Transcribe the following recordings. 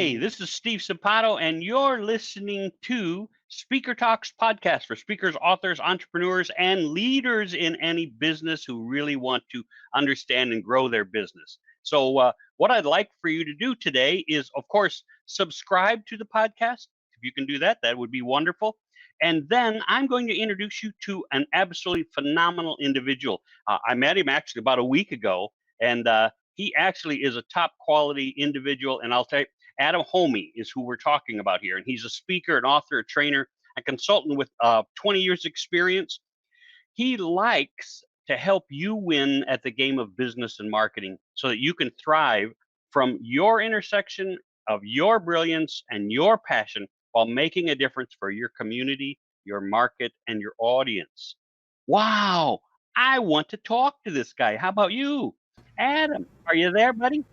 Hi, this is Steve Sapato, and you're listening to Speaker Talks podcast for speakers, authors, entrepreneurs, and leaders in any business who really want to understand and grow their business. So, what I'd like for you to do today is, of course, subscribe to the podcast. If you can do that, that would be wonderful. And then I'm going to introduce you to an absolutely phenomenal individual. I met him actually about a week ago, and he actually is a top quality individual. And I'll tell you, Adam Hommey is who we're talking about here. And he's a speaker, an author, a trainer, a consultant with 20 years experience. He likes to help you win at the game of business and marketing so that you can thrive from your intersection of your brilliance and your passion while making a difference for your community, your market, and your audience. Wow, I want to talk to this guy. How about you? Adam, are you there, buddy?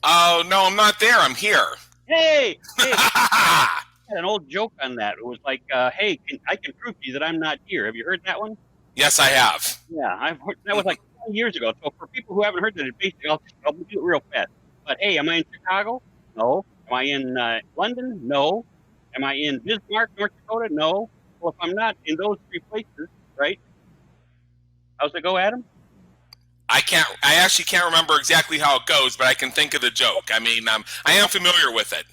Oh, no, I'm not there. I'm here. Hey, I had an old joke on that. It was like, hey, I can prove to you that I'm not here. Have you heard that one? Yes, I have. Yeah, I've heard, that was like 20 years ago. So for people who haven't heard that, basically, I'll do it real fast. But hey, am I in Chicago? No. Am I in London? No. Am I in Bismarck, North Dakota? No. Well, if I'm not in those three places, right? How's it go, Adam? I actually can't remember exactly how it goes, but I can think of the joke. I mean, I am familiar with it.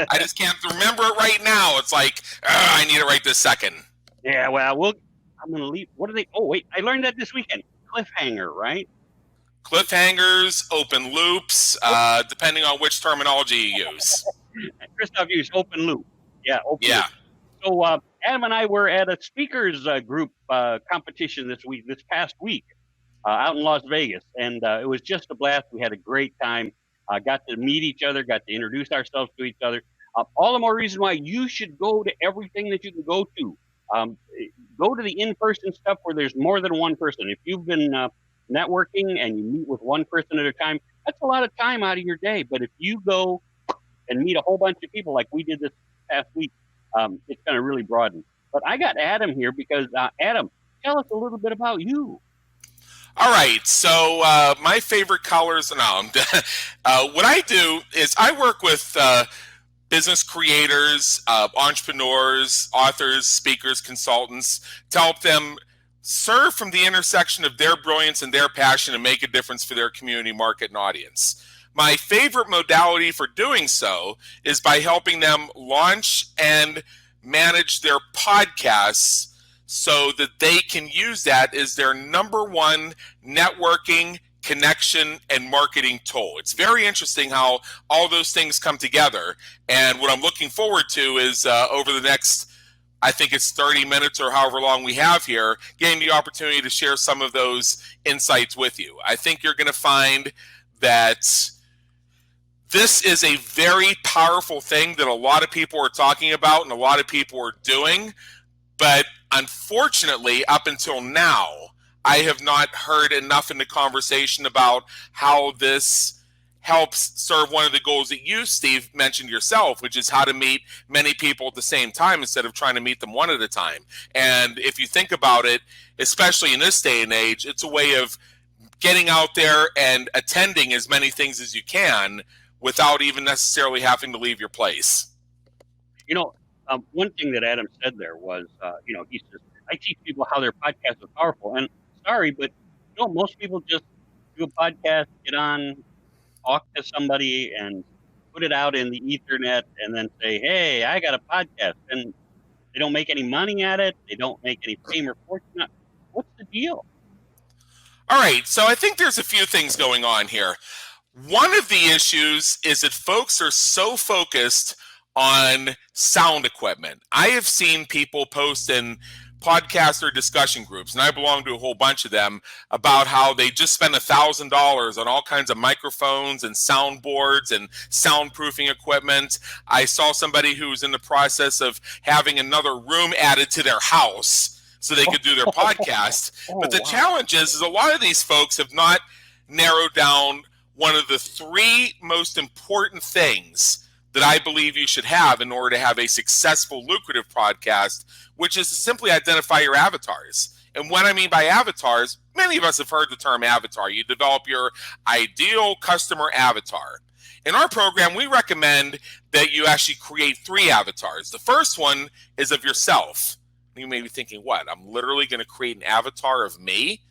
I just can't remember it right now. It's like, I need it right this second. Yeah, well, I'm going to leave. What are they? Oh, wait, I learned that this weekend. Cliffhanger, right? Cliffhangers, open loops, depending on which terminology you use. Christoph used open loop. Yeah, open loop. So Adam and I were at a speakers group competition this past week out in Las Vegas, and it was just a blast. We had a great time. Got to meet each other, got to introduce ourselves to each other. All the more reason why you should go to everything that you can go to. Go to the in-person stuff where there's more than one person. If you've been networking and you meet with one person at a time, that's a lot of time out of your day. But if you go and meet a whole bunch of people like we did this past week, it's going to really broaden. But I got Adam here because, Adam, tell us a little bit about you. All right, so my favorite colors, what I do is I work with business creators, entrepreneurs, authors, speakers, consultants to help them serve from the intersection of their brilliance and their passion and make a difference for their community, market, and audience. My favorite modality for doing so is by helping them launch and manage their podcasts so that they can use that as their number one networking, connection, and marketing tool. It's very interesting how all those things come together. And what I'm looking forward to is over the next, I think it's 30 minutes or however long we have here, getting the opportunity to share some of those insights with you. I think you're going to find that this is a very powerful thing that a lot of people are talking about and a lot of people are doing. But unfortunately, up until now, I have not heard enough in the conversation about how this helps serve one of the goals that you, Steve, mentioned yourself, which is how to meet many people at the same time instead of trying to meet them one at a time. And if you think about it, especially in this day and age, it's a way of getting out there and attending as many things as you can without even necessarily having to leave your place. You know, one thing that Adam said there was, he says, I teach people how their podcasts are powerful. And sorry, but most people just do a podcast, get on, talk to somebody, and put it out in the Ethernet, and then say, hey, I got a podcast. And they don't make any money at it. They don't make any fame or fortune. What's the deal? All right, so I think there's a few things going on here. One of the issues is that folks are so focused on sound equipment. I have seen people post in podcaster discussion groups, and I belong to a whole bunch of them, about how they just spent $1,000 on all kinds of microphones and soundboards and soundproofing equipment. I saw somebody who was in the process of having another room added to their house so they could do their podcast. But the challenge is a lot of these folks have not narrowed down one of the three most important things that I believe you should have in order to have a successful, lucrative podcast, which is to simply identify your avatars. And what I mean by avatars, many of us have heard the term avatar. You develop your ideal customer avatar. In our program, we recommend that you actually create 3 avatars. The first one is of yourself. You may be thinking, what? I'm literally going to create an avatar of me?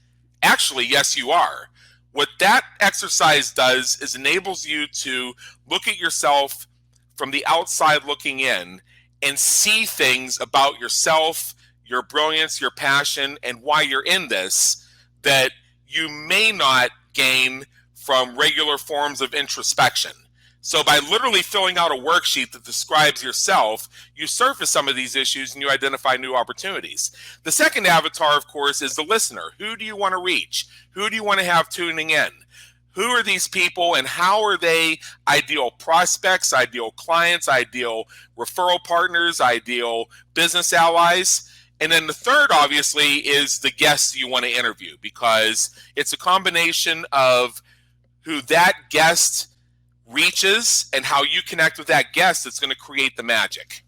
Actually, yes, you are. What that exercise does is enables you to look at yourself from the outside looking in and see things about yourself, your brilliance, your passion, and why you're in this that you may not gain from regular forms of introspection. So by literally filling out a worksheet that describes yourself, you surface some of these issues and you identify new opportunities. The second avatar, of course, is the listener. Who do you want to reach? Who do you want to have tuning in? Who are these people and how are they ideal prospects, ideal clients, ideal referral partners, ideal business allies? And then the third, obviously, is the guests you want to interview, because it's a combination of who that guest reaches and how you connect with that guest that's going to create the magic.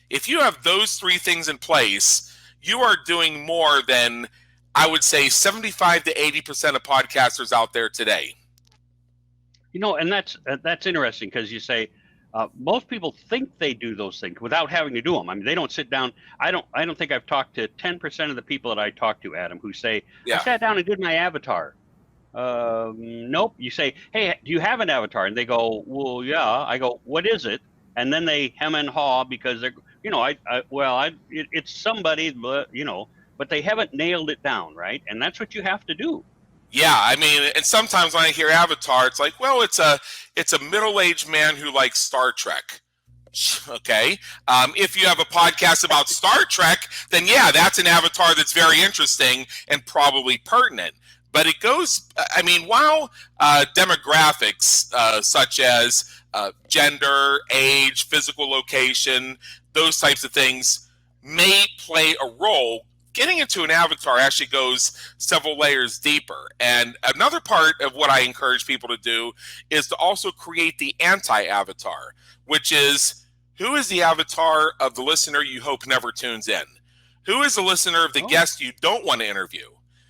If you have those 3 things in place, you are doing more than, I would say, 75 to 80% of podcasters out there today. And that's interesting, because you say most people think they do those things without having to do them. I mean, they don't sit down. I don't think I've talked to 10% of the people that I talk to, Adam, who say, I sat down and did my avatar. Nope. You say, hey, do you have an avatar? And they go, well, yeah. I go, what is it? And then they hem and haw because they're, it's somebody, but they haven't nailed it down, right? And that's what you have to do. Yeah, I mean, and sometimes when I hear avatar, it's like, well, it's a middle-aged man who likes Star Trek. Okay. If you have a podcast about Star Trek, then yeah, that's an avatar that's very interesting and probably pertinent. But it goes, I mean, while demographics such as gender, age, physical location, those types of things may play a role, getting into an avatar actually goes several layers deeper. And another part of what I encourage people to do is to also create the anti-avatar, which is, who is the avatar of the listener you hope never tunes in? Who is the listener of the guest you don't want to interview?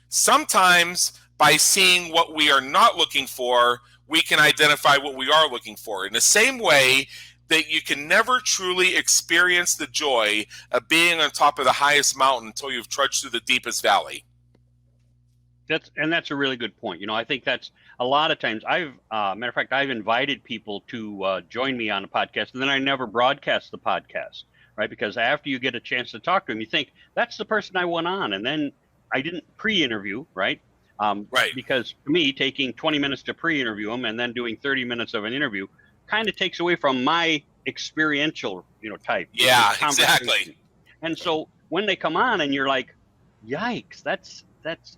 Sometimes by seeing what we are not looking for, we can identify what we are looking for. In the same way that you can never truly experience the joy of being on top of the highest mountain until you've trudged through the deepest valley. That's a really good point. I think that's a lot of times matter of fact, I've invited people to join me on a podcast, and then I never broadcast the podcast, right? Because after you get a chance to talk to them, you think that's the person I want on, and then I didn't pre-interview, right? Right. Because to me, taking 20 minutes to pre-interview them and then doing 30 minutes of an interview kind of takes away from my experiential, type. Yeah, exactly. And so when they come on and you're like, yikes, that's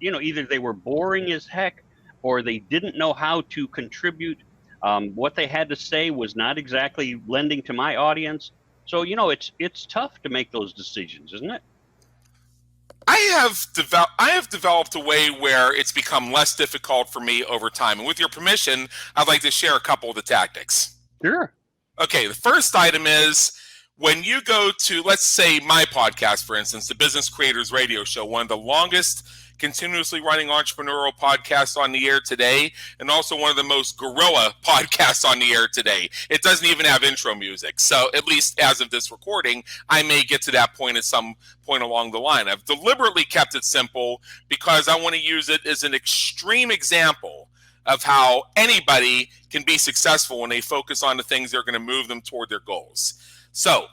either they were boring as heck or they didn't know how to contribute. What they had to say was not exactly lending to my audience. So, it's tough to make those decisions, isn't it? I have developed a way where it's become less difficult for me over time. And with your permission, I'd like to share a couple of the tactics. Sure. Okay, the first item is when you go to, let's say, my podcast, for instance, the Business Creators Radio Show, one of the longest continuously running entrepreneurial podcasts on the air today, and also one of the most guerrilla podcasts on the air today. It doesn't even have intro music. So at least as of this recording, I may get to that point at some point along the line. I've deliberately kept it simple because I want to use it as an extreme example of how anybody can be successful when they focus on the things that are going to move them toward their goals. So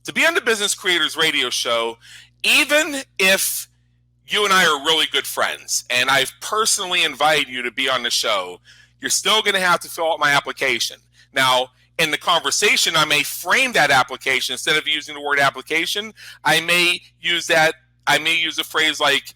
to be on the Business Creators Radio Show, even if you and I are really good friends, and I've personally invited you to be on the show, you're still going to have to fill out my application. Now, in the conversation, I may frame that application. Instead of using the word application, I may use a phrase like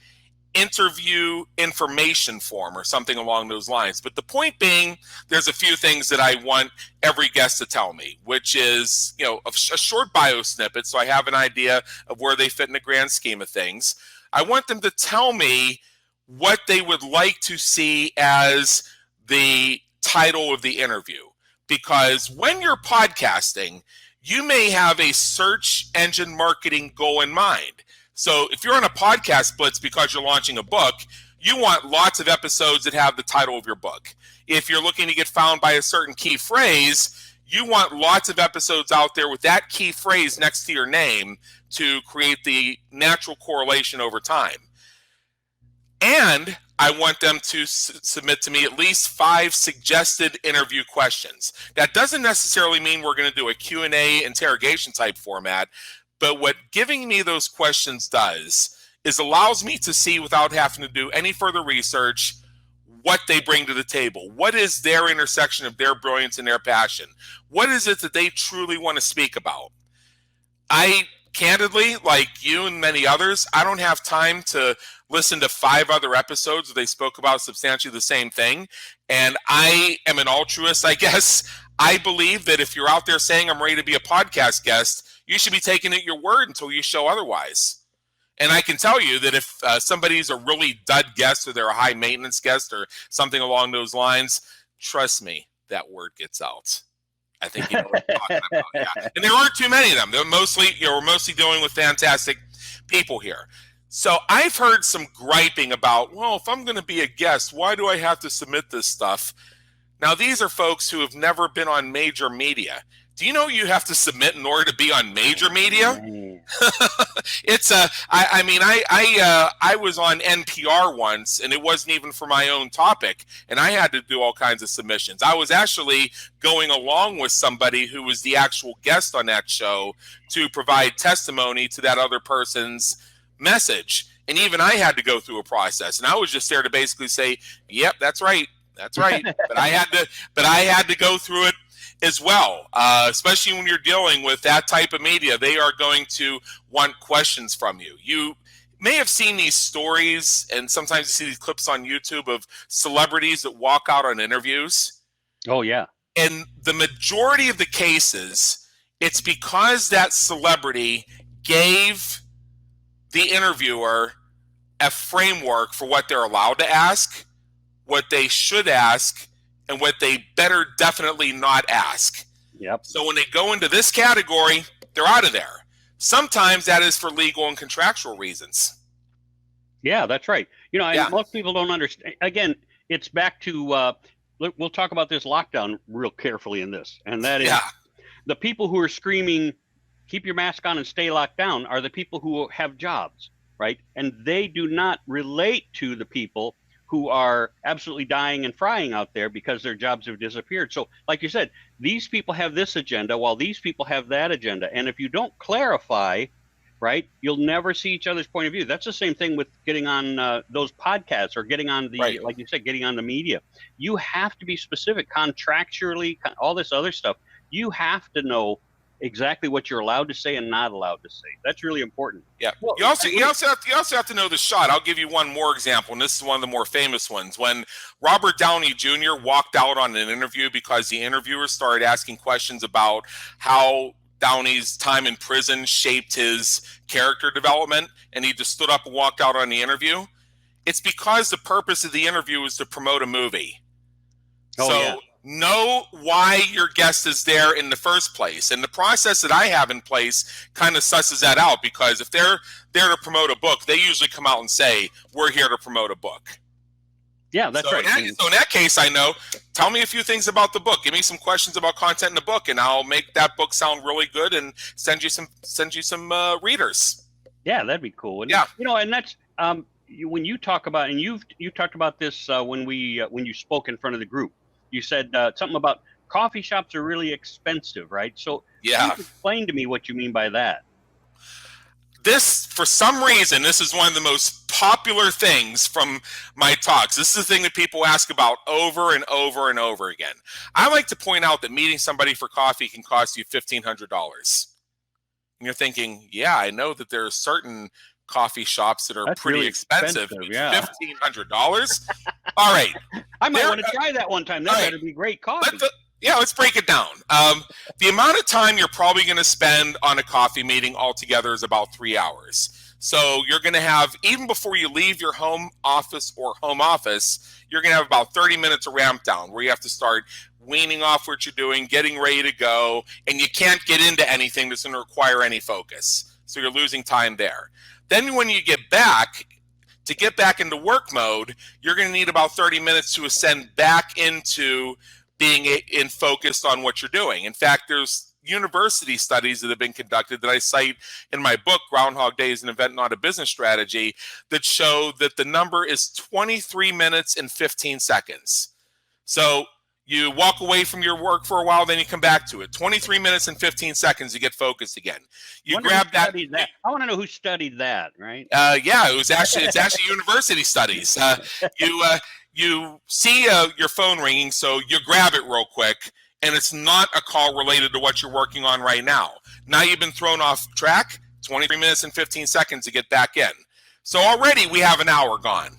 interview information form or something along those lines. But the point being, there's a few things that I want every guest to tell me, which is, a short bio snippet so I have an idea of where they fit in the grand scheme of things. I want them to tell me what they would like to see as the title of the interview. Because when you're podcasting, you may have a search engine marketing goal in mind. So if you're on a podcast blitz because you're launching a book, you want lots of episodes that have the title of your book. If you're looking to get found by a certain key phrase, you want lots of episodes out there with that key phrase next to your name to create the natural correlation over time. And I want them to submit to me at least 5 suggested interview questions. That doesn't necessarily mean we're going to do a Q&A interrogation type format, but what giving me those questions does is allows me to see, without having to do any further research, what they bring to the table. What is their intersection of their brilliance and their passion? What is it that they truly want to speak about? I candidly, like you and many others, I don't have time to listen to 5 other episodes where they spoke about substantially the same thing. And I am an altruist, I guess. I believe that if you're out there saying I'm ready to be a podcast guest, you should be taking it your word until you show otherwise. And I can tell you that if somebody's a really dud guest or they're a high maintenance guest or something along those lines, trust me, that word gets out. I think you know what I'm talking about. Yeah. And there aren't too many of them. They're mostly, we're mostly dealing with fantastic people here. So I've heard some griping about, well, if I'm going to be a guest, why do I have to submit this stuff? Now, these are folks who have never been on major media. Do you know you have to submit in order to be on major media? It's I was on NPR once, and it wasn't even for my own topic, and I had to do all kinds of submissions. I was actually going along with somebody who was the actual guest on that show to provide testimony to that other person's message, and even I had to go through a process, and I was just there to basically say, "Yep, that's right." But I had to go through it as well, especially when you're dealing with that type of media. They are going to want questions from you. You may have seen these stories, and sometimes you see these clips on YouTube of celebrities that walk out on interviews. Oh, yeah. And the majority of the cases, it's because that celebrity gave the interviewer a framework for what they're allowed to ask, what they should ask, and what they better definitely not ask. Yep. So when they go into this category, they're out of there. Sometimes that is for legal and contractual reasons. Yeah, that's right. You know, and most people don't understand. Again, it's back to, we'll talk about this lockdown real carefully in this. And that is the people who are screaming, keep your mask on and stay locked down, are the people who have jobs, right? And they do not relate to the people who are absolutely dying and frying out there because their jobs have disappeared. So like you said, these people have this agenda while these people have that agenda. And if you don't clarify, right, you'll never see each other's point of view. That's the same thing with getting on those podcasts or getting on the, like you said, getting on the media. You have to be specific contractually, all this other stuff. You have to know exactly what you're allowed to say and not allowed to say. That's really important. Yeah. Well, you also have to know the shot. I'll give you one more example, and this is one of the more famous ones. When Robert Downey Jr. walked out on an interview because the interviewer started asking questions about how Downey's time in prison shaped his character development, and he just stood up and walked out on the interview. It's because the purpose of the interview is to promote a movie. Know why your guest is there in the first place. And the process that I have in place kind of susses that out, because if they're there to promote a book, they usually come out and say, we're here to promote a book. Yeah, that's right. So in that case, I know, tell me a few things about the book. Give me some questions about content in the book, and I'll make that book sound really good and send you some readers. Yeah, that'd be cool. And, you know, and that's when you talk about, and you talked about this when you spoke in front of the group. You said something about coffee shops are really expensive, right? So yeah, explain to me what you mean by that. This, for some reason, this is one of the most popular things from my talks. This is the thing that people ask about over and over and over again. I like to point out that meeting somebody for coffee can cost you $1,500. And you're thinking, yeah, I know that there are certain coffee shops that are pretty really expensive. Yeah. $1,500? All right. I might want to try that one time. That better be great coffee. Let's break it down. The amount of time you're probably going to spend on a coffee meeting altogether is about 3 hours. So you're going to have, even before you leave your home office, you're going to have about 30 minutes of ramp down where you have to start weaning off what you're doing, getting ready to go, and you can't get into anything that's going to require any focus. So you're losing time there. Then when you get back, to get back into work mode, you're going to need about 30 minutes to ascend back into being in focused on what you're doing. In fact, there's university studies that have been conducted that I cite in my book, Groundhog Day is an Event, Not a Business Strategy, that show that the number is 23 minutes and 15 seconds. So you walk away from your work for a while, then you come back to it. 23 minutes and 15 seconds to get focused again. You grab that. I want to know who studied that, right? Yeah, it's actually university studies. You see your phone ringing, so you grab it real quick, and it's not a call related to what you're working on right now. Now you've been thrown off track. 23 minutes and 15 seconds to get back in. So already we have an hour gone.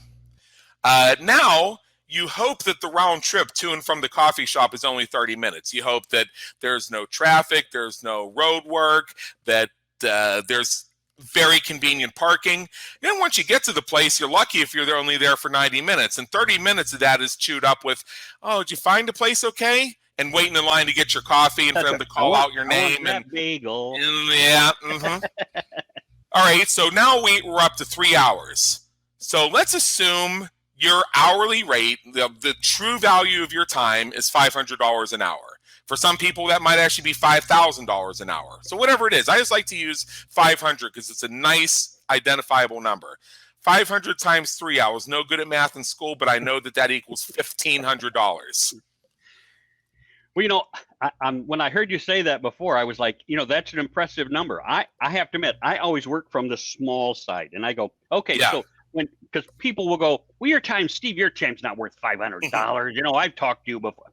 Now you hope that the round trip to and from the coffee shop is only 30 minutes. You hope that there's no traffic, there's no road work, that there's very convenient parking. And once you get to the place, you're lucky if you're only there for 90 minutes. And 30 minutes of that is chewed up with, oh, did you find the place okay? And waiting in line to get your coffee and for them to call out your name. And bagel. Yeah. Mm-hmm. All right, so now we're up to 3 hours. So let's assume your hourly rate, the true value of your time is $500 an hour. For some people, that might actually be $5,000 an hour. So whatever it is, I just like to use 500 because it's a nice identifiable number. 500 times 3 hours. No good at math in school, but I know that equals $1,500. Well, when I heard you say that before, I was like, that's an impressive number. I have to admit, I always work from the small side, and I go, okay, yeah. So because people will go, well, your time, Steve, your time's not worth $500. I've talked to you before.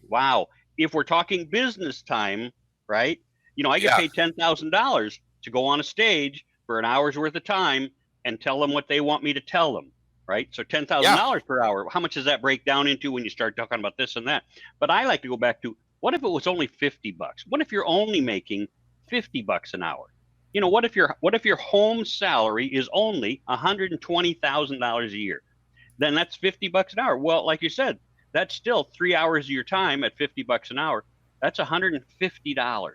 Wow. If we're talking business time, right? I get paid $10,000 to go on a stage for an hour's worth of time and tell them what they want me to tell them, right? So $10,000 per hour. How much does that break down into when you start talking about this and that? But I like to go back to, what if it was only $50? What if you're only making $50 an hour? What if your home salary is only $120,000 a year? Then that's $50 an hour. Well, like you said, that's still 3 hours of your time at $50 an hour. That's $150.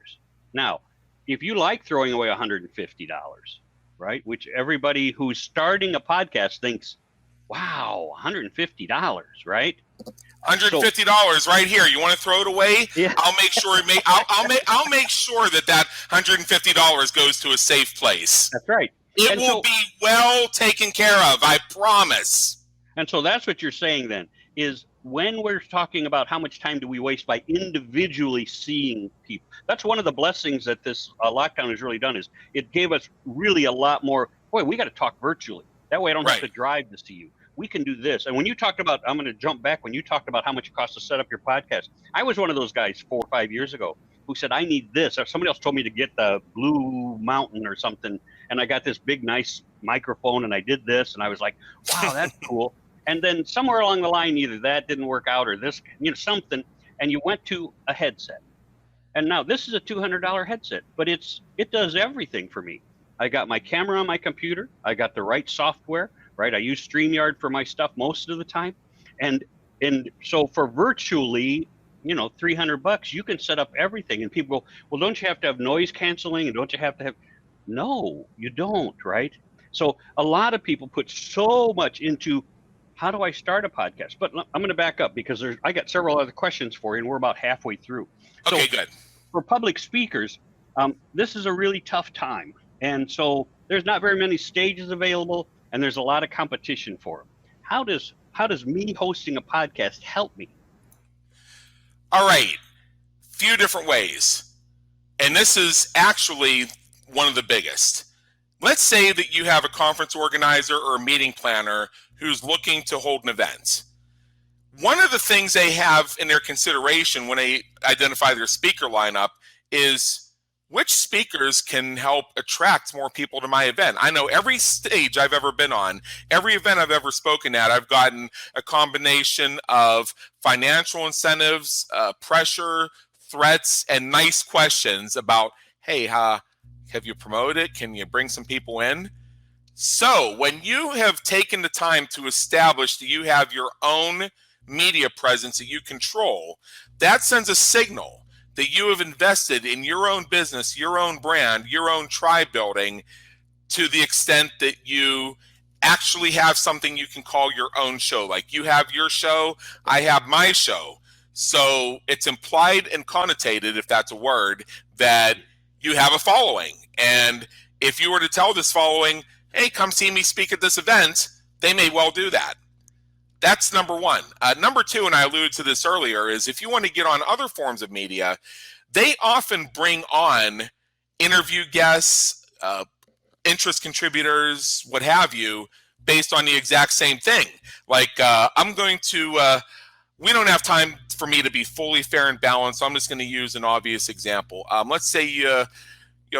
Now, if you like throwing away $150, right, which everybody who's starting a podcast thinks, wow, $150, right? $150 right here. You want to throw it away? Yeah. I'll make sure I'll make sure that $150 goes to a safe place. That's right. It will be well taken care of, I promise. And so that's what you're saying then, is when we're talking about how much time do we waste by individually seeing people. That's one of the blessings that this lockdown has really done, is it gave us really a lot more, boy, we got to talk virtually. That way I don't have to drive to see you. We can do this. And when you talked about, I'm going to jump back, when you talked about how much it costs to set up your podcast, I was one of those guys 4 or 5 years ago who said, I need this. Or somebody else told me to get the Blue Mountain or something. And I got this big, nice microphone and I did this. And I was like, wow, that's cool. And then somewhere along the line, either that didn't work out or this, something. And you went to a headset. And now this is a $200 headset, but it does everything for me. I got my camera on my computer. I got the right software. Right, I use StreamYard for my stuff most of the time, and so for virtually, $300, you can set up everything. And people go, well, don't you have to have noise canceling, and don't you have to have? No, you don't, right? So a lot of people put so much into, how do I start a podcast? But I'm going to back up because I got several other questions for you, and we're about halfway through. Okay, good. For public speakers, this is a really tough time, and so there's not very many stages available. And there's a lot of competition for them. How does me hosting a podcast help me? All right, few different ways. And this is actually one of the biggest. Let's say that you have a conference organizer or a meeting planner who's looking to hold an event. One of the things they have in their consideration when they identify their speaker lineup is, which speakers can help attract more people to my event? I know every stage I've ever been on, every event I've ever spoken at, I've gotten a combination of financial incentives, pressure, threats, and nice questions about, hey, have you promoted it? Can you bring some people in? So when you have taken the time to establish that you have your own media presence that you control, that sends a signal that you have invested in your own business, your own brand, your own tribe building, to the extent that you actually have something you can call your own show. Like you have your show, I have my show. So it's implied and connotated, if that's a word, that you have a following. And if you were to tell this following, hey, come see me speak at this event, they may well do that. That's number one. Number two, and I alluded to this earlier, is if you want to get on other forms of media, they often bring on interview guests, interest contributors, what have you, based on the exact same thing. Like I'm going to, we don't have time for me to be fully fair and balanced, so I'm just going to use an obvious example. Let's say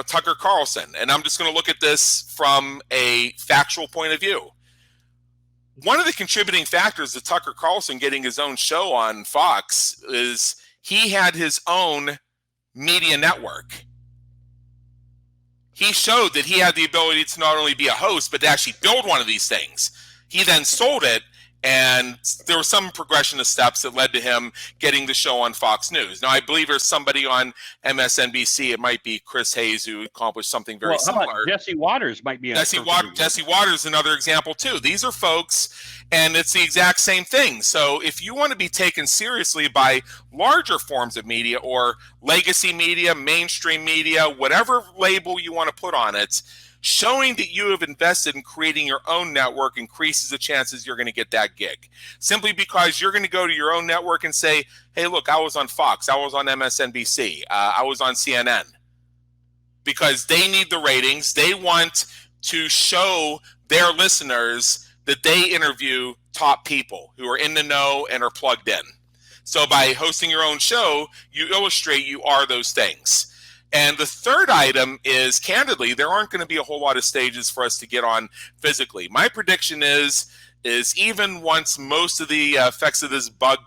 Tucker Carlson, and I'm just going to look at this from a factual point of view. One of the contributing factors to Tucker Carlson getting his own show on Fox is he had his own media network. He showed that he had the ability to not only be a host, but to actually build one of these things. He then sold it, and there was some progression of steps that led to him getting the show on Fox News. Now, I believe there's somebody on MSNBC. It might be Chris Hayes who accomplished something very similar. How about Jesse Waters might be Jesse Waters is another example, too. These are folks, and it's the exact same thing. So if you want to be taken seriously by larger forms of media or legacy media, mainstream media, whatever label you want to put on it, showing that you have invested in creating your own network increases the chances you're going to get that gig. Simply because you're going to go to your own network and say, hey, look, I was on Fox, I was on MSNBC, I was on CNN. Because they need the ratings. They want to show their listeners that they interview top people who are in the know and are plugged in. So by hosting your own show, you illustrate you are those things. And the third item is, candidly, there aren't going to be a whole lot of stages for us to get on physically. My prediction is even once most of the effects of this bug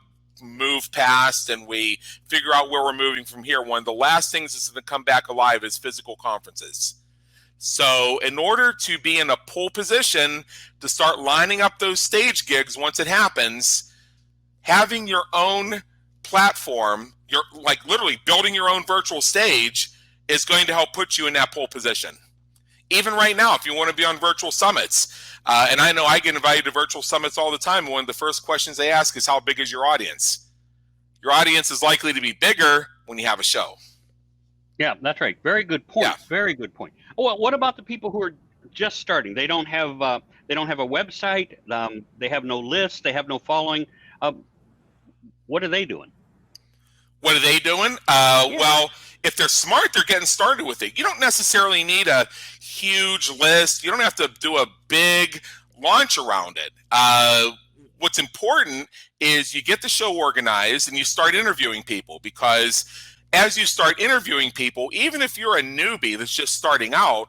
move past and we figure out where we're moving from here, one of the last things that's going to come back alive is physical conferences. So in order to be in a pole position to start lining up those stage gigs once it happens, having your own platform, you're like literally building your own virtual stage, is going to help put you in that pole position. Even right now, if you want to be on virtual summits, and I know I get invited to virtual summits all the time, one of the first questions they ask is, how big is your audience? Your audience is likely to be bigger when you have a show. Yeah, that's right. Very good point. Yeah. Very good point. Oh, well, what about the people who are just starting? They don't have a website. They have no list. They have no following. What are they doing? What are they doing? Well, if they're smart, they're getting started with it. You don't necessarily need a huge list. You don't have to do a big launch around it. What's important is you get the show organized and you start interviewing people, because as you start interviewing people, even if you're a newbie that's just starting out,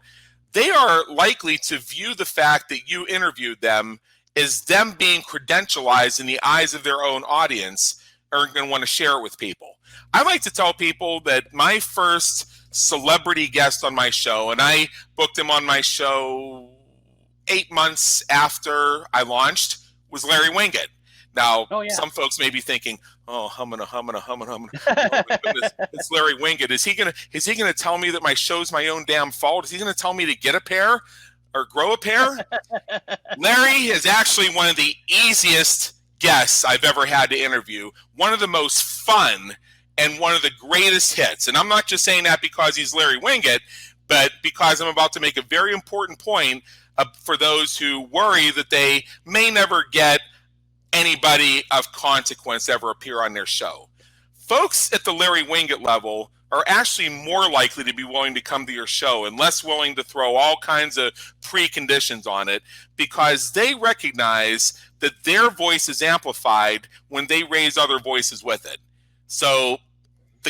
they are likely to view the fact that you interviewed them as them being credentialized in the eyes of their own audience, are going to want to share it with people. I like to tell people that my first celebrity guest on my show, and I booked him on my show 8 months after I launched, was Larry Winget. Now, Some folks may be thinking, oh, humming. Oh, my goodness, it's Larry Winget. Is he gonna tell me that my show's my own damn fault? Is he gonna tell me to get a pair or grow a pair? Larry is actually one of the easiest guests I've ever had to interview, one of the most fun and one of the greatest hits. And I'm not just saying that because he's Larry Winget, but because I'm about to make a very important point for those who worry that they may never get anybody of consequence ever appear on their show. Folks at the Larry Winget level are actually more likely to be willing to come to your show and less willing to throw all kinds of preconditions on it, because they recognize that their voice is amplified when they raise other voices with it. So,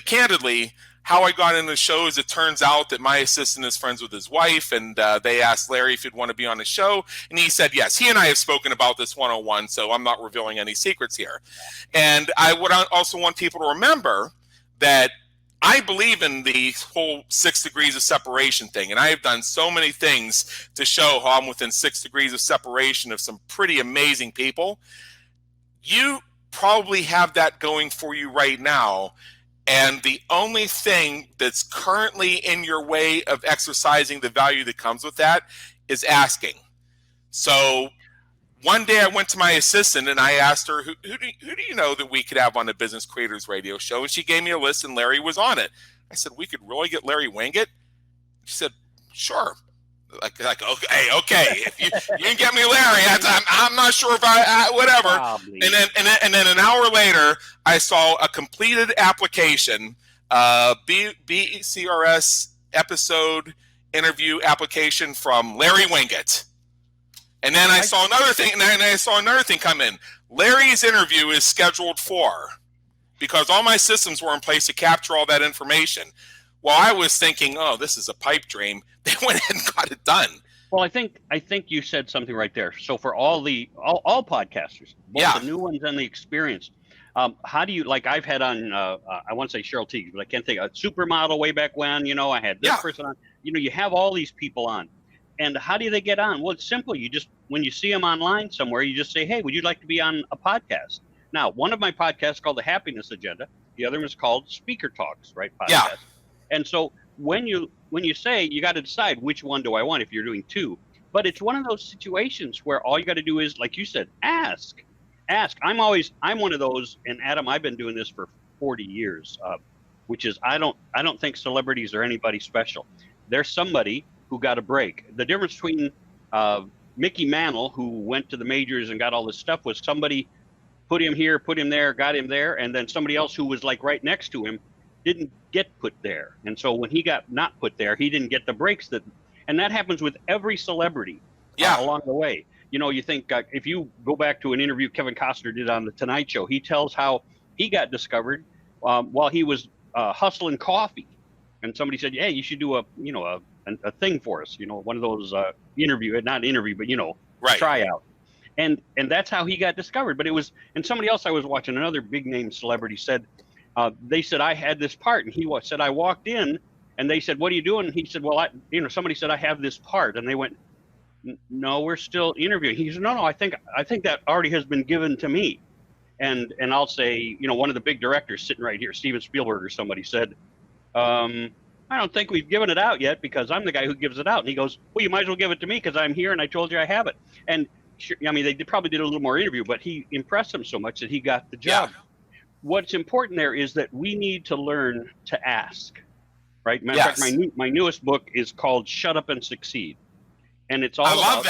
candidly, how I got into the show is, it turns out that my assistant is friends with his wife, and they asked Larry if he'd want to be on the show, and he said yes. He and I have spoken about this one-on-one, so I'm not revealing any secrets here. And I would also want people to remember that I believe in the whole 6 degrees of separation thing, and I have done so many things to show how I'm within 6 degrees of separation of some pretty amazing people. You probably have that going for you right now, and the only thing that's currently in your way of exercising the value that comes with that is asking. So one day I went to my assistant and I asked her, who do you know that we could have on the Business Creators Radio Show? And she gave me a list and Larry was on it. I said, we could really get Larry Winget? She said, sure. Like okay. If you can get me Larry, I'm not sure if whatever. Probably. And then an hour later, I saw a completed application, BCRS episode interview application from Larry Winget. And then I saw another thing, and I saw another thing come in. Larry's interview is scheduled for, because all my systems were in place to capture all that information. Well, I was thinking, oh, this is a pipe dream. They went ahead and got it done. Well, I think you said something right there. So for all podcasters, both the new ones and the experienced, how do you, like I've had on, I want to say Cheryl Teague, but I can't think, a supermodel way back when, I had this person on, you have all these people on. And how do they get on? Well, it's simple. You just, when you see them online somewhere, you just say, hey, would you like to be on a podcast? Now, one of my podcasts called The Happiness Agenda. The other one is called Speaker Talks, right? Podcast. Yeah. And so when you say, you got to decide which one do I want if you're doing two. But it's one of those situations where all you got to do is, like you said, ask. I'm one of those, and Adam, I've been doing this for 40 years, which is I don't think celebrities are anybody special. They're somebody who got a break. The difference between Mickey Mantle, who went to the majors and got all this stuff, was somebody put him here, put him there, got him there, and then somebody else who was like right next to him didn't get put there. And so when he got not put there, he didn't get the breaks and that happens with every celebrity along the way. You think if you go back to an interview Kevin Costner did on The Tonight Show, he tells how he got discovered while he was hustling coffee. And somebody said, hey, you should do a thing for us, one of those not interview, but tryout. And that's how he got discovered. But it was, and somebody else I was watching, another big name celebrity said, they said, I had this part. And he said, I walked in and they said, what are you doing? And he said, well, somebody said, I have this part. And they went, no, we're still interviewing. He said, no, I think that already has been given to me. And I'll say, one of the big directors sitting right here, Steven Spielberg or somebody said, I don't think we've given it out yet because I'm the guy who gives it out. And he goes, well, you might as well give it to me because I'm here and I told you I have it. And they probably did a little more interview, but he impressed him so much that he got the job. Yeah. What's important there is that we need to learn to ask, right? Matter of fact, my newest book is called Shut Up and Succeed. And it's all I love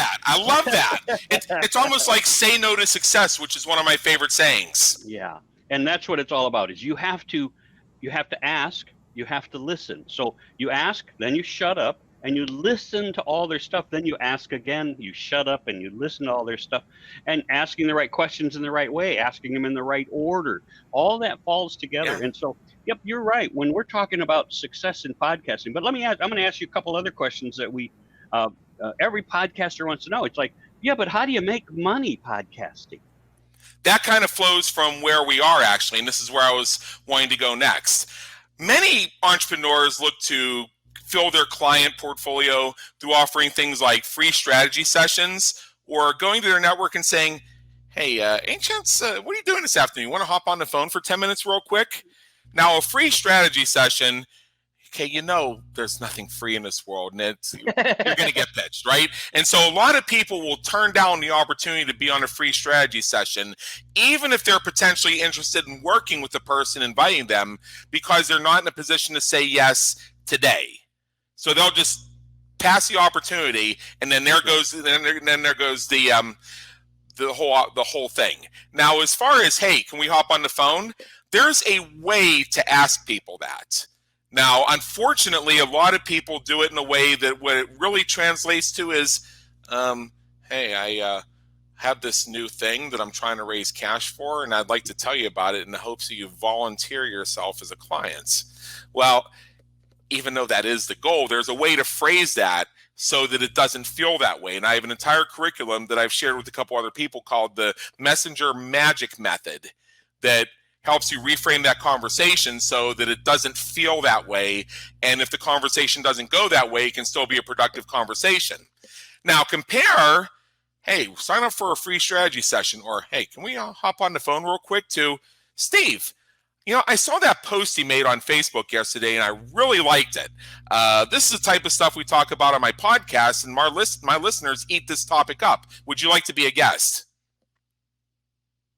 that. It's almost like say no to success, which is one of my favorite sayings. Yeah. And that's what it's all about is you have to ask, you have to listen. So you ask, then you shut up and you listen to all their stuff. Then you ask again, you shut up and you listen to all their stuff, and asking the right questions in the right way, asking them in the right order. All that falls together. Yeah. And so, yep, you're right. When we're talking about success in podcasting, but I'm going to ask you a couple other questions that every podcaster wants to know. It's like, yeah, but how do you make money podcasting? That kind of flows from where we are actually. And this is where I was wanting to go next. Many entrepreneurs look to fill their client portfolio through offering things like free strategy sessions or going to their network and saying, hey, any chance, what are you doing this afternoon? You want to hop on the phone for 10 minutes real quick? Now, a free strategy session, okay, there's nothing free in this world, and you're going to get pitched, right? And so a lot of people will turn down the opportunity to be on a free strategy session, even if they're potentially interested in working with the person inviting them, because they're not in a position to say yes today. So they'll just pass the opportunity, and then there goes the whole thing. Now, as far as, hey, can we hop on the phone? There's a way to ask people that. Now, unfortunately, a lot of people do it in a way that what it really translates to is, hey, I have this new thing that I'm trying to raise cash for, and I'd like to tell you about it in the hopes that you volunteer yourself as a client. Well, even though that is the goal, there's a way to phrase that so that it doesn't feel that way. And I have an entire curriculum that I've shared with a couple other people called the Messenger Magic Method that helps you reframe that conversation so that it doesn't feel that way. And if the conversation doesn't go that way, it can still be a productive conversation. Now compare, hey, sign up for a free strategy session, or hey, can we hop on the phone real quick to Steve? I saw that post he made on Facebook yesterday, and I really liked it. This is the type of stuff we talk about on my podcast, and my listeners eat this topic up. Would you like to be a guest?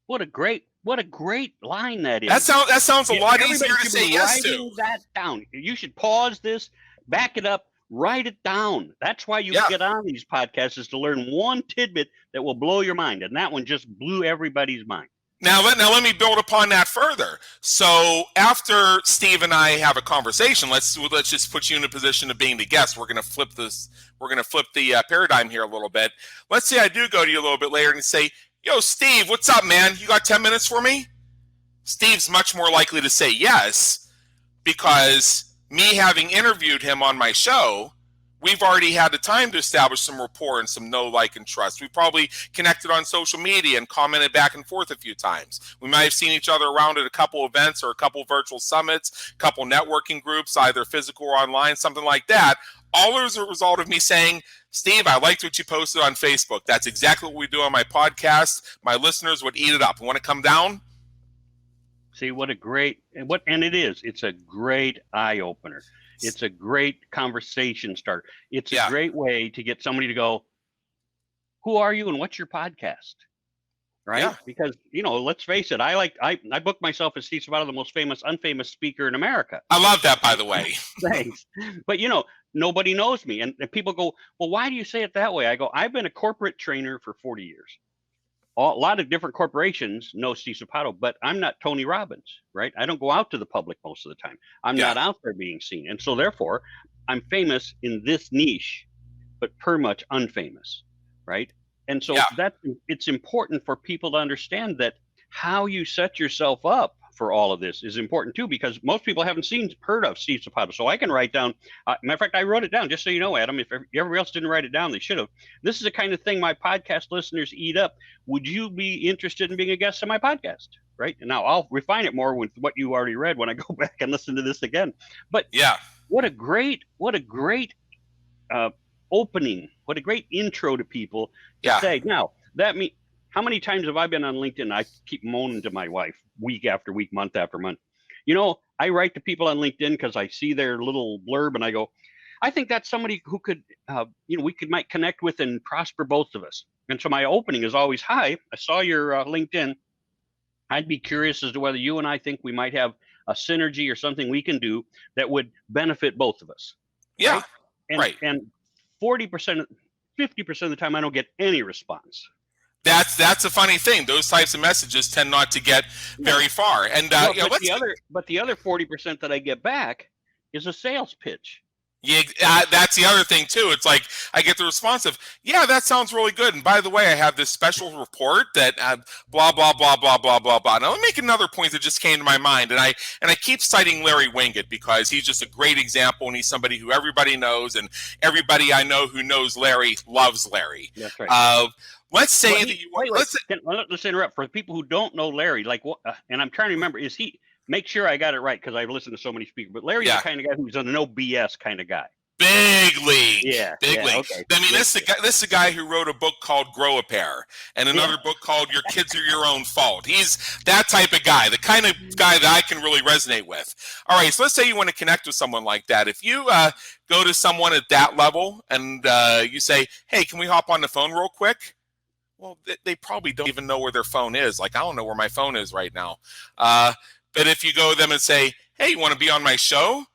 What a great line that is. That sounds a lot easier to say yes to. Writing that down. You should pause this, back it up, write it down. That's why you get on these podcasts, is to learn one tidbit that will blow your mind, and that one just blew everybody's mind. Now let me build upon that further. So after Steve and I have a conversation, let's just put you in a position of being the guest. We're going to flip this. We're going to flip the paradigm here a little bit. Let's say I do go to you a little bit later and say, "Yo, Steve, what's up, man? You got 10 minutes for me?" Steve's much more likely to say yes, because me having interviewed him on my show, we've already had the time to establish some rapport and some know, like, and trust. We probably connected on social media and commented back and forth a few times. We might have seen each other around at a couple events or a couple virtual summits, a couple networking groups, either physical or online, something like that. All as a result of me saying, "Steve, I liked what you posted on Facebook. That's exactly what we do on my podcast. My listeners would eat it up. Want to come down?" See, what a great, and it is. It's a great eye opener. It's a great conversation starter. It's a great way to get somebody to go, "Who are you and what's your podcast?" Right? Yeah. Because, let's face it, I book myself as Steve Sabato, the most famous, unfamous speaker in America. I love that, by the way. Thanks. But, nobody knows me. And people go, "Well, why do you say it that way?" I go, "I've been a corporate trainer for 40 years. A lot of different corporations know Steve Sabato, but I'm not Tony Robbins, right? I don't go out to the public most of the time. I'm not out there being seen. And so therefore, I'm famous in this niche, but per much unfamous, right? And so it's important for people to understand that how you set yourself up for all of this is important too, because most people haven't heard of Steve Sabato. So I can write down, matter of fact, I wrote it down, just so you know, Adam, if everybody else didn't write it down, they should have. This is the kind of thing my podcast listeners eat up. Would you be interested in being a guest on my podcast? Right? And now I'll refine it more with what you already read when I go back and listen to this again. But what a great opening, what a great intro to people to say, now that means, how many times have I been on LinkedIn? I keep moaning to my wife week after week, month after month. I write to people on LinkedIn because I see their little blurb and I go, I think that's somebody who could, might connect with and prosper both of us. And so my opening is always, "Hi, I saw your LinkedIn. I'd be curious as to whether you and I think we might have a synergy or something we can do that would benefit both of us." Yeah. Right. And 40%, 50% of the time, I don't get any response. That's a funny thing. Those types of messages tend not to get very far. And but the other 40% that I get back is a sales pitch. Yeah, that's the other thing too. It's like I get the response of, "Yeah, that sounds really good. And by the way, I have this special report that blah blah blah blah blah blah blah." Now let me make another point that just came to my mind, and I keep citing Larry Winget because he's just a great example, and he's somebody who everybody knows, and everybody I know who knows Larry loves Larry. That's right. Let's say that you want. Let's interrupt. For people who don't know Larry, and I'm trying to remember, is he? Make sure I got it right because I've listened to so many speakers. But Larry's the kind of guy who's a no BS kind of guy. Big league. Big league. Okay. I mean, this is a guy who wrote a book called Grow a Pair and another book called Your Kids Are Your Own Fault. He's that type of guy, the kind of guy that I can really resonate with. All right, so let's say you want to connect with someone like that. If you go to someone at that level and you say, "Hey, can we hop on the phone real quick?" Well, they probably don't even know where their phone is. Like, I don't know where my phone is right now. But if you go to them and say, "Hey, you want to be on my show?"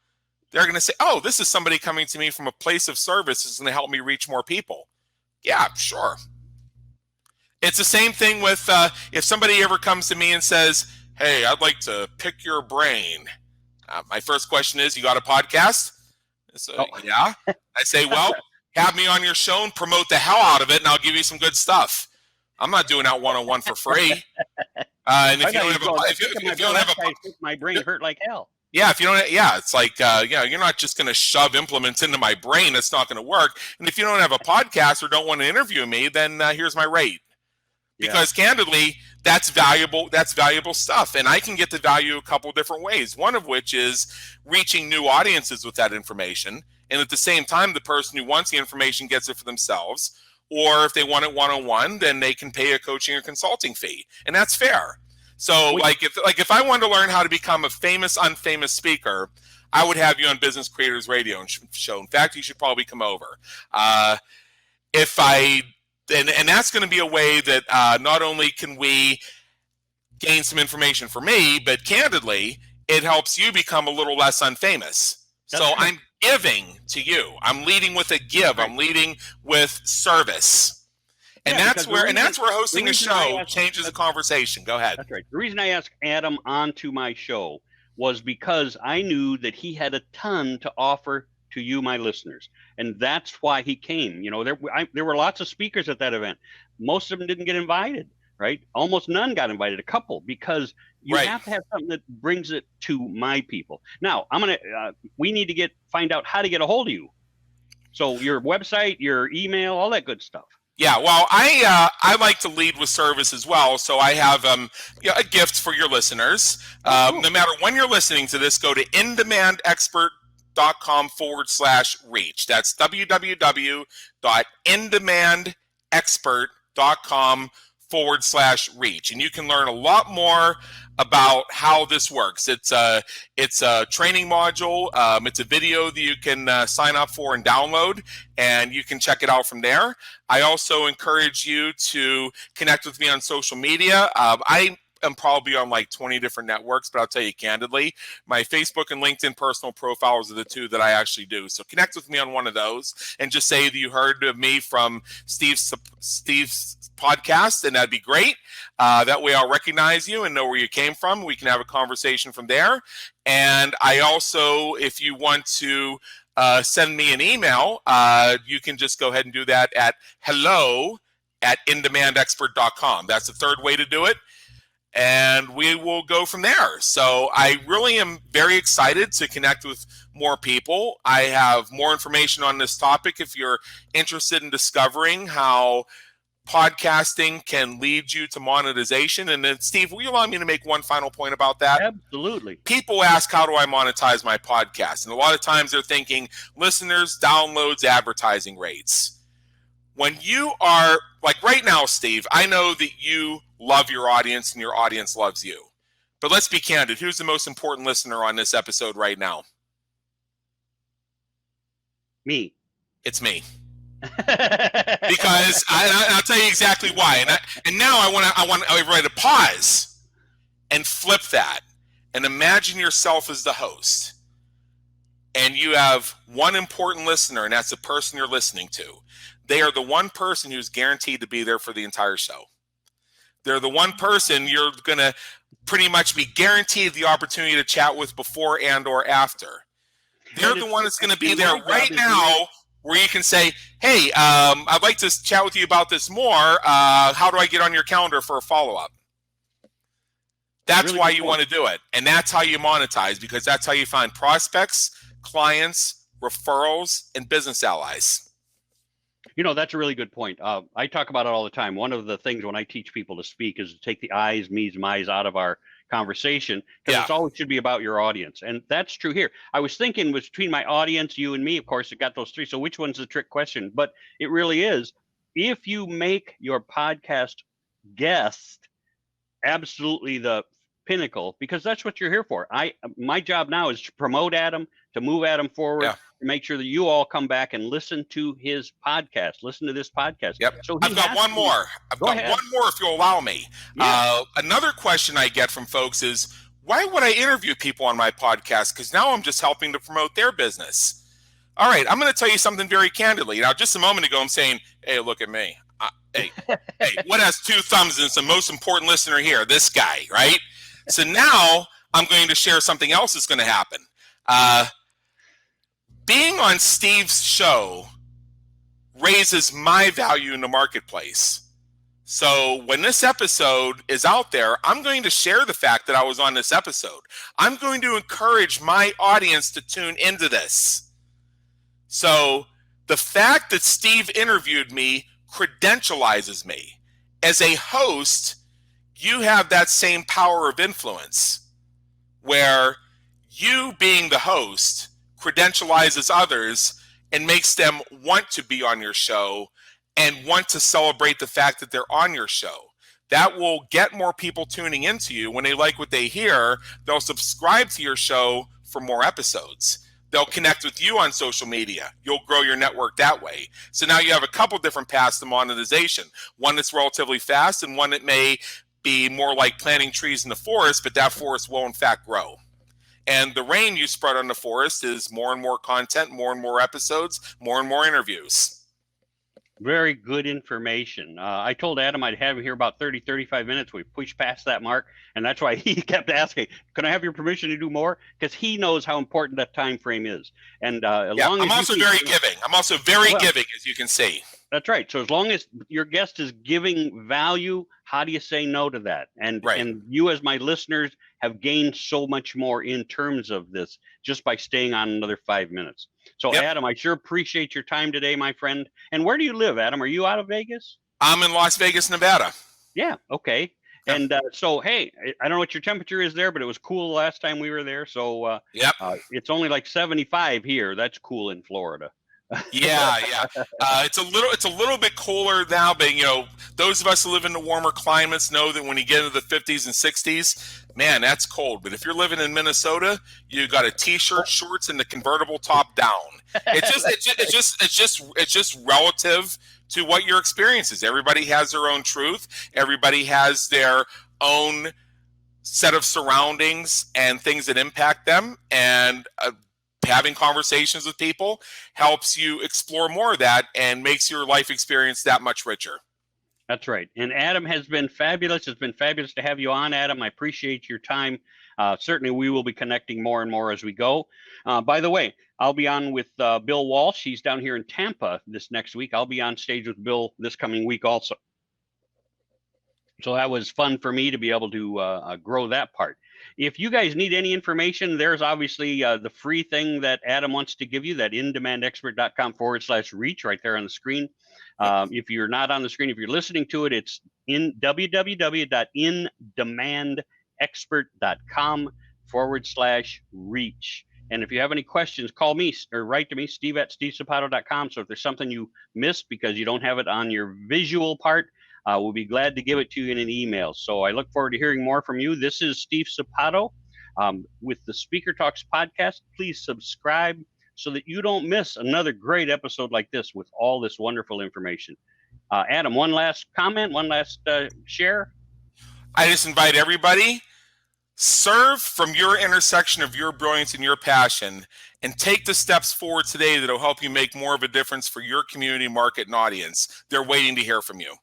They're going to say, "Oh, this is somebody coming to me from a place of service. It's going to help me reach more people." Yeah, sure. It's the same thing with if somebody ever comes to me and says, "Hey, I'd like to pick your brain." My first question is, "You got a podcast?" So, yeah. I say, "Well, have me on your show and promote the hell out of it, and I'll give you some good stuff. I'm not doing that one-on-one for free." And if you don't have a my brain hurt like hell. Yeah, if you don't, it's like, you're not just going to shove implements into my brain. That's not going to work. And if you don't have a podcast or don't want to interview me, then here's my rate. Because candidly, that's valuable. That's valuable stuff, and I can get the value a couple different ways. One of which is reaching new audiences with that information, and at the same time, the person who wants the information gets it for themselves. Or if they want it one-on-one, then they can pay a coaching or consulting fee, and that's fair. So if I wanted to learn how to become a famous, unfamous speaker, I would have you on Business Creators Radio show. In fact, you should probably come over. If I and that's going to be a way that not only can we gain some information for me, but candidly, it helps you become a little less unfamous. That's so right. I'm giving to you. I'm leading with a give. Right. I'm leading with service. And that's where hosting a show changes the conversation. Go ahead. That's right. The reason I asked Adam onto my show was because I knew that he had a ton to offer to you, my listeners, and that's why he came. You know, there were lots of speakers at that event. Most of them didn't get invited, right? Almost none got invited. A couple, because you have to have something that brings it to my people. Now, we need to find out how to get a hold of you. So your website, your email, all that good stuff. Yeah, well, I like to lead with service as well. So I have a gift for your listeners. Cool. No matter when you're listening to this, go to InDemandExpert.com/reach. That's www.InDemandExpert.com/reach, and you can learn a lot more about how this works. It's a training module. It's a video that you can sign up for and download, and you can check it out from there. I also encourage you to connect with me on social media. I am probably on like 20 different networks, but I'll tell you candidly, my Facebook and LinkedIn personal profiles are the two that I actually do. So connect with me on one of those and just say that you heard of me from Steve's podcast, and that'd be great. That way I'll recognize you and know where you came from. We can have a conversation from there. And I also, if you want to send me an email, you can just go ahead and do that at hello@indemandexpert.com. That's the third way to do it. And we will go from there. So I really am very excited to connect with more people. I have more information on this topic if you're interested in discovering how podcasting can lead you to monetization. And then, Steve, will you allow me to make one final point about that? Absolutely. People ask, how do I monetize my podcast? And a lot of times they're thinking listeners, downloads, advertising rates. When you are, like right now, Steve, I know that you love your audience and your audience loves you. But let's be candid. Who's the most important listener on this episode right now? Me. It's me. Because I'll tell you exactly why. And now I want everybody to pause and flip that and imagine yourself as the host. And you have one important listener, and that's the person you're listening to. They are the one person who's guaranteed to be there for the entire show. They're the one person you're going to pretty much be guaranteed the opportunity to chat with before and or after. They're the one that's going to be there right now where you can say, hey, I'd like to chat with you about this more. How do I get on your calendar for a follow-up? That's really why you want to do it. And that's how you monetize, because that's how you find prospects, clients, referrals, and business allies. You know, that's a really good point. I talk about it all the time. One of the things when I teach people to speak is to take the I's, me's, my's out of our conversation, because it's always should be about your audience. And that's true here. I was thinking between my audience, you and me, of course, it got those three. So which one's the trick question? But it really is. If you make your podcast guest absolutely the pinnacle, because that's what you're here for. My job now is to promote Adam, to move Adam forward, to make sure that you all come back and listen to his podcast, listen to this podcast. Yep. So I've got one more. I've got one more if you'll allow me. Yeah. Another question I get from folks is, why would I interview people on my podcast? Because now I'm just helping to promote their business. All right, I'm going to tell you something very candidly. Now, just a moment ago, I'm saying, hey, look at me. Hey, what has two thumbs and is the most important listener here? This guy, right? So now I'm going to share something else that's going to happen. Being on Steve's show raises my value in the marketplace. So when this episode is out there, I'm going to share the fact that I was on this episode. I'm going to encourage my audience to tune into this. So the fact that Steve interviewed me credentializes me. As a host, you have that same power of influence where you being the host credentializes others and makes them want to be on your show and want to celebrate the fact that they're on your show. That will get more people tuning into you. When they like what they hear, they'll subscribe to your show for more episodes. They'll connect with you on social media. You'll grow your network that way. So now you have a couple different paths to monetization. One that's relatively fast and one that may be more like planting trees in the forest, but that forest will in fact grow. And the rain you spread on the forest is more and more content, more and more episodes, more and more interviews. Very good information. I told Adam I'd have him here about 30, 35 minutes. We pushed past that mark, and that's why he kept asking, can I have your permission to do more? Because he knows how important that time frame is. And I'm also very giving. I'm also very giving, as you can see. That's right. So as long as your guest is giving value, how do you say no to that? And you as my listeners have gained so much more in terms of this just by staying on another 5 minutes. So Adam, I sure appreciate your time today, my friend. And where do you live, Adam? Are you out of Vegas? I'm in Las Vegas, Nevada. Yeah. Okay. And so, hey, I don't know what your temperature is there, but it was cool the last time we were there. So it's only like 75 here. That's cool in Florida. Yeah. It's a little bit cooler now, but those of us who live in the warmer climates know that when you get into the 50s and 60s, man, that's cold. But if you're living in Minnesota, you got a t-shirt, shorts, and the convertible top down. It's just relative to what your experience is. Everybody has their own truth. Everybody has their own set of surroundings and things that impact them. And having conversations with people helps you explore more of that and makes your life experience that much richer. That's right. And Adam has been fabulous. It's been fabulous to have you on, Adam. I appreciate your time. Certainly, we will be connecting more and more as we go. By the way, I'll be on with Bill Walsh. He's down here in Tampa this next week. I'll be on stage with Bill this coming week also. So that was fun for me to be able to grow that part. If you guys need any information, there's obviously the free thing that Adam wants to give you, that InDemandExpert.com/reach right there on the screen. If you're not on the screen, if you're listening to it, it's in www.InDemandExpert.com/reach. And if you have any questions, call me or write to me, steve@stevesapato.com. So if there's something you missed because you don't have it on your visual part, we'll be glad to give it to you in an email. So I look forward to hearing more from you. This is Steve Sapato with the Speaker Talks podcast. Please subscribe so that you don't miss another great episode like this with all this wonderful information. Adam, one last comment, one last share. I just invite everybody, serve from your intersection of your brilliance and your passion, and take the steps forward today that will help you make more of a difference for your community, market, and audience. They're waiting to hear from you.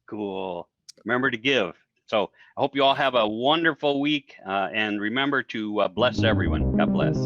Cool. Remember to give. So I hope you all have a wonderful week, and remember to bless everyone. God bless.